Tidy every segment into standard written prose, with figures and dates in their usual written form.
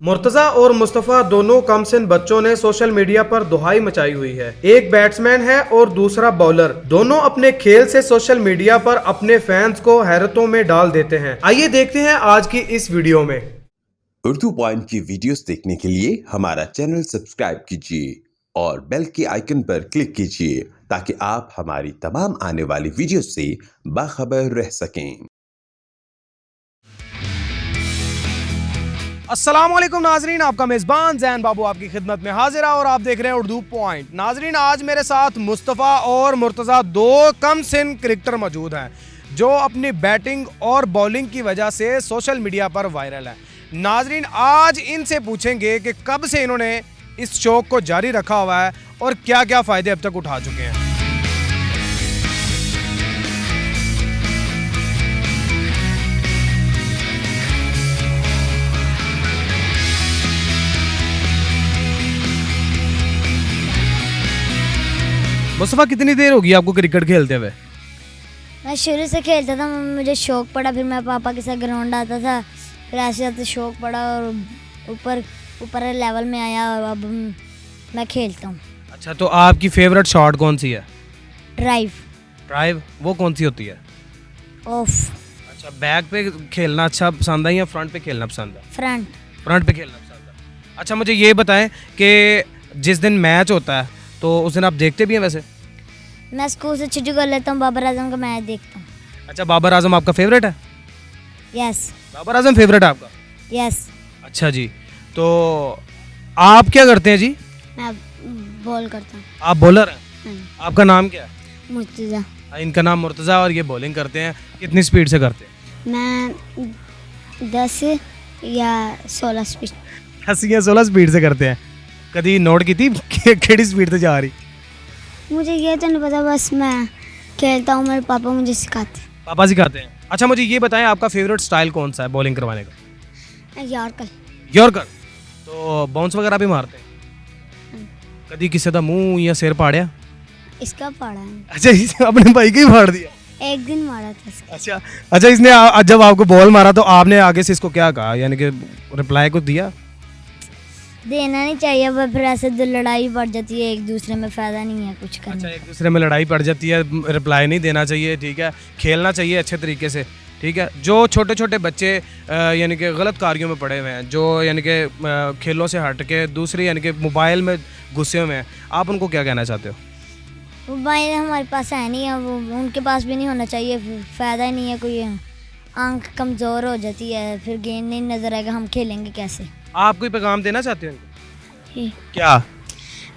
मुर्तजा और मुस्तफ़ा दोनों कमसिन बच्चों ने सोशल मीडिया पर दुहाई मचाई हुई है। एक बैट्समैन है और दूसरा बॉलर। दोनों अपने खेल से सोशल मीडिया पर अपने फैंस को हैरतों में डाल देते हैं। आइए देखते हैं आज की इस वीडियो में। उर्दू पॉइंट की वीडियोस देखने के लिए हमारा चैनल सब्सक्राइब कीजिए और बेल के आइकन पर क्लिक कीजिए ताकि आप हमारी तमाम आने वाली वीडियोस से बाखबर रह सकें। अस्सलाम वालेकुम नाजरीन, आपका मेज़बान जैन बाबू आपकी खिदमत में हाजिर है और आप देख रहे हैं उर्दू पॉइंट। नाजरीन, आज मेरे साथ मुस्तफ़ा और मुर्तज़ा दो कम सिन क्रिकेटर मौजूद हैं जो अपनी बैटिंग और बॉलिंग की वजह से सोशल मीडिया पर वायरल है। नाजरीन, आज इनसे पूछेंगे कि कब से इन्होंने इस शौक को जारी रखा हुआ है और क्या क्या फ़ायदे अब तक उठा चुके हैं। मुस्तफ़ा, कितनी देर होगी आपको क्रिकेट खेलते हुए? मैं शुरू से खेलता था, मुझे शौक पड़ा, फिर मैं पापा के साथ ग्राउंड आता था, फिर ऐसे ऐसे शौक पड़ा और ऊपर ऊपर लेवल में आया और अब मैं खेलता हूँ। अच्छा, तो आपकी फेवरेट शॉट कौन सी है? ड्राइव। ड्राइव वो कौन सी होती है? ऑफ। अच्छा, बैक पे खेलना अच्छा पसंद है या फ्रंट पे खेलना पसंद है? फ्रंट। फ्रंट पे खेलना पसंद है। अच्छा, मुझे ये बताएं कि जिस दिन मैच होता है तो उस दिन आप देखते भी हैं? वैसे मैं स्कूल से छुट्टी कर लेता हूँ, बाबर आजम का मैच देखता हूँ। अच्छा, बाबर आजम आपका फेवरेट है? यस। बाबर आजम फेवरेट है आपका? यस। अच्छा जी, तो आप क्या करते हैं जी? मैं बॉल करता हूँ। आप बॉलर हैं? आपका नाम क्या है? मुर्तज़ा। इनका नाम मुर्तज़ा और ये बॉलिंग करते हैं। कितनी स्पीड से करते हैं? मैं 10 या 16 स्पीड। 10 या 16 स्पीड से करते हैं। कभी नोट की थी केड़ी स्पीड से जा रही? मुझे ये तो नहीं पता, बस मैं खेलता हूँ, मेरे पापा मुझे सिखाते। पापा सिखाते हैं। अच्छा, मुझे ये बताएं आपका फेवरेट स्टाइल कौन सा है बॉलिंग करवाने का? यॉर्कर। यॉर्कर। तो बाउंस वगैरह भी मारते हैं? कभी किसी का मुंह या सिर पाड़िया? इसका पाड़ा है। अच्छा, इसने अपने भाई का ही फाड़ दिया? एक दिन मारा था इसका। अच्छा, इसने जब आपको बॉल मारा तो आपने आगे से इसको क्या कहा, यानी कि रिप्लाई कुछ दिया? देना नहीं चाहिए, पर फिर ऐसे लड़ाई बढ़ जाती है, एक दूसरे में फ़ायदा नहीं है कुछ करने। अच्छा, एक दूसरे में लड़ाई पड़ जाती है, रिप्लाई नहीं देना चाहिए, ठीक है। खेलना चाहिए अच्छे तरीके से, ठीक है। जो छोटे छोटे बच्चे यानी कि गलत कार्यों में पड़े हुए हैं, जो यानी कि खेलों से हट के दूसरी यानी कि मोबाइल में घुसे हुए हैं, आप उनको क्या कहना चाहते हो? मोबाइल हमारे पास है नहीं है, वो उनके पास भी नहीं होना चाहिए, फ़ायदा ही नहीं है कोई। आंख कमज़ोर हो जाती है, फिर गेंद नहीं नज़र आएगा, हम खेलेंगे कैसे? आप कोई पैगाम देना चाहते हो उनको? क्या?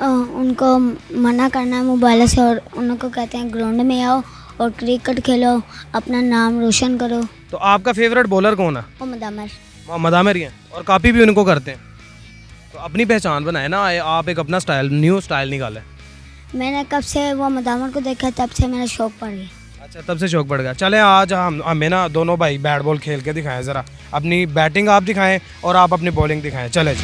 उनको मना करना है मोबाइल से और उनको कहते हैं ग्राउंड में आओ और क्रिकेट खेलो, अपना नाम रोशन करो। तो आपका फेवरेट बॉलर कौन है? मोहम्मद आमिर। मोहम्मद आमिर ही हैं और कापी भी उनको करते हैं। तो अपनी पहचान बनाए ना, आप एक अपना स्टाइल, न्यू स्टाइल निकालें। मैंने कब से वो मोहम्मद आमिर को देखा, तब से मेरा शौक पड़ गया। अच्छा, तब से शौक पड़ गया। चलें, आज हमें ना दोनों भाई बैट बॉल खेल के दिखाएं, ज़रा अपनी बैटिंग आप दिखाएं और आप अपनी बॉलिंग दिखाएं। चले जी।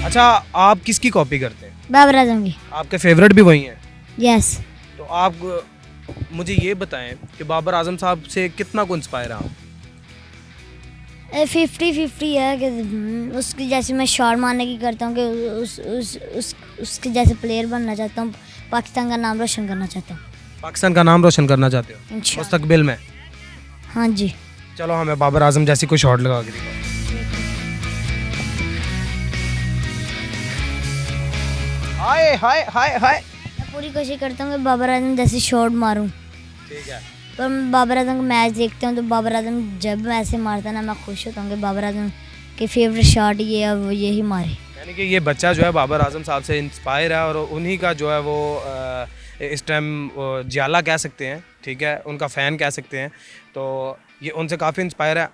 अच्छा, आप किसकी कॉपी करते हैं? बाबर आजम की। आपके फेवरेट भी वही हैं? यस। तो आप मुझे ये बताएं कि बाबर आजम साहब से कितना को इंस्पायर हैं आप? 50-50 है कि उसकी जैसे मैं शॉट मारने की करता हूँ कि उसके जैसे प्लेयर बनना चाहता हूँ, पाकिस्तान का नाम रोशन करना चाहता हूँ। पाकिस्तान का नाम रोशन करना चाहते हो इंशाल्लाह। मुस्तकबिल में? हाँ जी। चलो, हमें बाबर आजम जैसी कोई शॉट लगा के दिखाओ। हाय हाय हाय हाय। मैं पूरी कोशिश करता हूँ कि बाबर आजम जैसी शॉट मारूँ, ठीक है। पर मैं बाबर आजम का मैच देखता हूँ तो बाबर आजम जब ऐसे मारता है ना, मैं खुश होता हूँ कि बाबर आजम के फेवरेट शॉट ये है, वो यही मारे। यानी कि ये बच्चा जो है बाबर आजम साहब से इंस्पायर है और उन्हीं का जो है वो इस टाइम जियाला कह सकते हैं, ठीक है, उनका फ़ैन कह सकते हैं। तो ये उनसे काफ़ी इंस्पायर है।